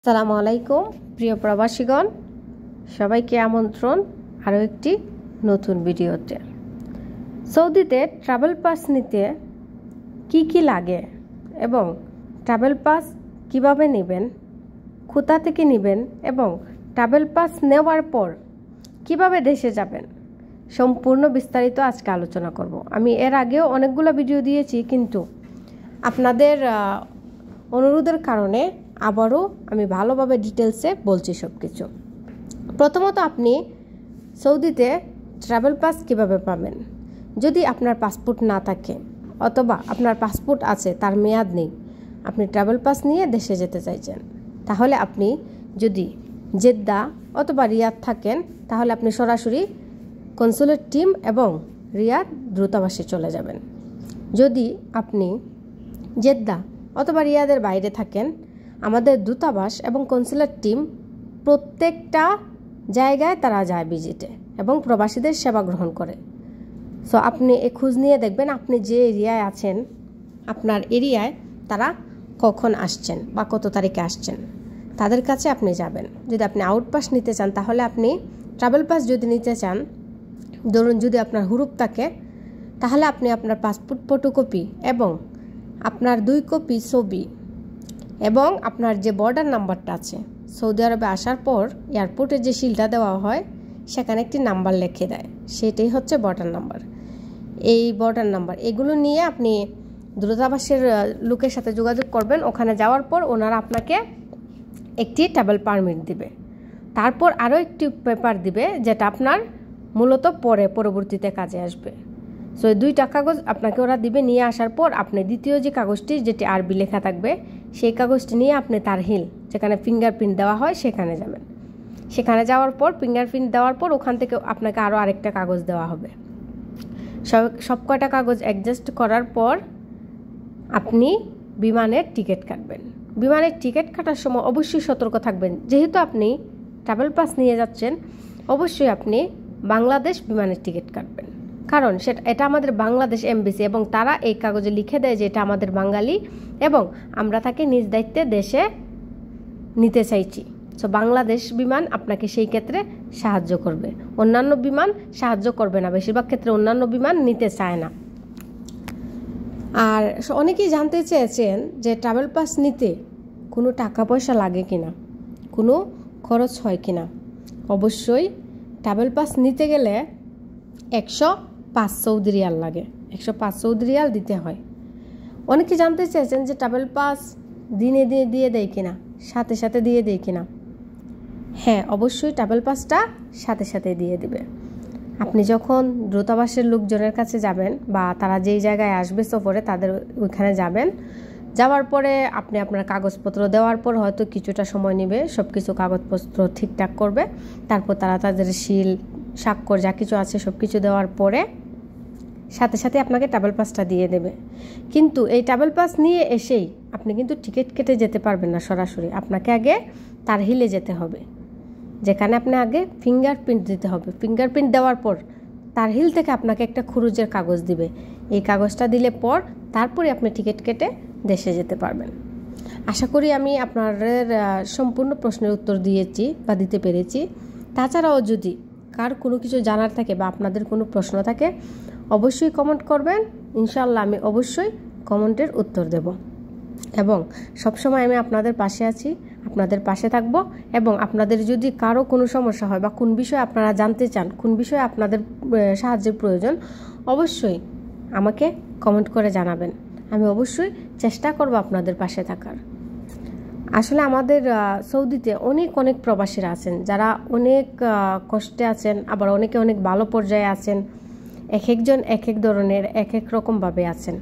আসসালামু আলাইকুম প্রিয় প্রবাসীগণ, সবাইকে আমন্ত্রণ আরও একটি নতুন ভিডিওতে। সৌদিতে ট্রাভেল পাস নিতে কি কি লাগে এবং ট্রাভেল পাস কিভাবে নেবেন, কোথা থেকে নেবেন এবং ট্রাভেল পাস নেওয়ার পর কিভাবে দেশে যাবেন, সম্পূর্ণ বিস্তারিত আজকে আলোচনা করব। আমি এর আগেও অনেকগুলো ভিডিও দিয়েছি, কিন্তু আপনাদের অনুরোধের কারণে আবারও আমি ভালোভাবে ডিটেলসে বলছি সব কিছু। প্রথমত, আপনি সৌদিতে ট্রাভেল পাস কিভাবে পাবেন। যদি আপনার পাসপোর্ট না থাকে অথবা আপনার পাসপোর্ট আছে তার মেয়াদ নেই, আপনি ট্রাভেল পাস নিয়ে দেশে যেতে চাইছেন, তাহলে আপনি যদি জেদ্দা অথবা রিয়াদ থাকেন তাহলে আপনি সরাসরি কনসুলেট টিম এবং রিয়াদ দূতাবাসে চলে যাবেন। যদি আপনি জেদ্দা অথবা রিয়াদের বাইরে থাকেন, আমাদের দূতাবাস এবং কনসুলেট টিম প্রত্যেকটা জায়গায় তারা যায় ভিজিটে এবং প্রবাসীদের সেবা গ্রহণ করে। সো আপনি এ খোঁজ নিয়ে দেখবেন আপনি যে এরিয়ায় আছেন, আপনার এরিয়ায় তারা কখন আসছেন বা কত তারিখে আসছেন, তাদের কাছে আপনি যাবেন। যদি আপনি আউট পাস নিতে চান, তাহলে আপনি ট্রাভেল পাস যদি নিতে চান, ধরুন যদি আপনার হুরুপ থাকে, তাহলে আপনি আপনার পাসপোর্ট ফটোকপি এবং আপনার 2 কপি ছবি এবং আপনার যে বর্ডার নাম্বারটা আছে, সৌদি আরবে আসার পর এয়ারপোর্টে যে সিলটা দেওয়া হয় সেখানে একটি নাম্বার লিখে দেয়, সেটাই হচ্ছে বর্ডার নাম্বার। এই বর্ডার নাম্বার এগুলো নিয়ে আপনি দূতাবাসের লোকের সাথে যোগাযোগ করবেন। ওখানে যাওয়ার পর ওনারা আপনাকে একটি ট্রাভেল পারমিট দিবে, তারপর আরও একটি পেপার দিবে যেটা আপনার মূলত পরবর্তীতে কাজে আসবে। সো এই 2টা কাগজ আপনাকে ওরা দিবে। নিয়ে আসার পর আপনি দ্বিতীয় যে কাগজটি, যেটি আরবি লেখা থাকবে, সেই কাগজটি নিয়ে আপনি তারহিল, যেখানে ফিঙ্গারপ্রিন্ট দেওয়া হয়, সেখানে যাবেন। সেখানে যাওয়ার পর ফিঙ্গারপ্রিন্ট দেওয়ার পর ওখান থেকে আপনাকে আরও আরেকটা কাগজ দেওয়া হবে। সব কয়টা কাগজ অ্যাডজাস্ট করার পর আপনি বিমানের টিকিট কাটবেন। বিমানের টিকিট কাটার সময় অবশ্যই সতর্ক থাকবেন, যেহেতু আপনি ট্রাভেল পাস নিয়ে যাচ্ছেন, অবশ্যই আপনি বাংলাদেশ বিমানের টিকিট কাটবেন, কারণ এটা আমাদের বাংলাদেশ এমবিসি এবং তারা এই কাগজে লিখে দেয় যে এটা আমাদের বাঙালি এবং আমরা তাকে নিজ দায়িত্বে দেশে নিতে চাইছি। সো বাংলাদেশ বিমান আপনাকে সেই ক্ষেত্রে সাহায্য করবে, অন্যান্য বিমান সাহায্য করবে না। বেশিরভাগ ক্ষেত্রে অন্যান্য বিমান নিতে চায় না। আর অনেকেই জানতে চেয়েছেন যে ট্রাভেল পাস নিতে কোনো টাকা পয়সা লাগে কিনা, কোনো খরচ হয় কিনা। অবশ্যই ট্রাভেল পাস নিতে গেলে 105 সৌদি রিয়াল লাগে, 105 সৌদি রিয়াল দিতে হয়। অনেকে জানতে চেয়েছেন যে ট্রাভেল পাস দিনে দিয়ে দেয় কিনা, সাথে সাথে দিয়ে দেয় কিনা। হ্যাঁ, অবশ্যই ট্রাভেল পাসটা সাথে সাথে দিয়ে দিবে। আপনি যখন দূতাবাসের লোকজনের কাছে যাবেন বা তারা যেই জায়গায় আসবে সফরে, তাদের ওইখানে যাবেন। যাওয়ার পরে আপনি আপনার কাগজপত্র দেওয়ার পর হয়তো কিছুটা সময় নেবে, সব কিছু কাগজপত্র ঠিকঠাক করবে। তারপর তারা তাদের সিল স্বাক্ষর যা কিছু আছে সব কিছু দেওয়ার পরে সাথে সাথে আপনাকে ট্রাভেল পাসটা দিয়ে দেবে। কিন্তু এই ট্রাভেল পাস নিয়ে এসেই আপনি কিন্তু টিকিট কেটে যেতে পারবেন না সরাসরি। আপনাকে আগে তারহিলে যেতে হবে, যেখানে আপনি আগে ফিঙ্গারপ্রিন্ট দিতে হবে। ফিঙ্গারপ্রিন্ট দেওয়ার পর তারহিল থেকে আপনাকে একটা খুরুজের কাগজ দিবে। এই কাগজটা দিলে পর তারপরে আপনি টিকিট কেটে দেশে যেতে পারবেন। আশা করি আমি আপনাদের সম্পূর্ণ প্রশ্নের উত্তর দিয়েছি বা দিতে পেরেছি। তাছাড়াও যদি কার কোনো কিছু জানার থাকে বা আপনাদের কোনো প্রশ্ন থাকে, অবশ্যই কমেন্ট করবেন। ইনশাআল্লাহ আমি অবশ্যই কমেন্টের উত্তর দেব এবং সবসময় আমি আপনাদের পাশে আছি, আপনাদের পাশে থাকব। এবং আপনাদের যদি কারো কোনো সমস্যা হয় বা কোন বিষয়ে আপনারা জানতে চান, কোন বিষয়ে আপনাদের সাহায্যের প্রয়োজন, অবশ্যই আমাকে কমেন্ট করে জানাবেন। আমি অবশ্যই চেষ্টা করব আপনাদের পাশে থাকার। আসলে আমাদের সৌদিতে অনেক প্রবাসীরা আছেন যারা অনেক কষ্টে আছেন, আবার অনেকে অনেক ভালো পর্যায়ে আছেন। এক একজন এক এক ধরনের এক এক রকমভাবে আছেন।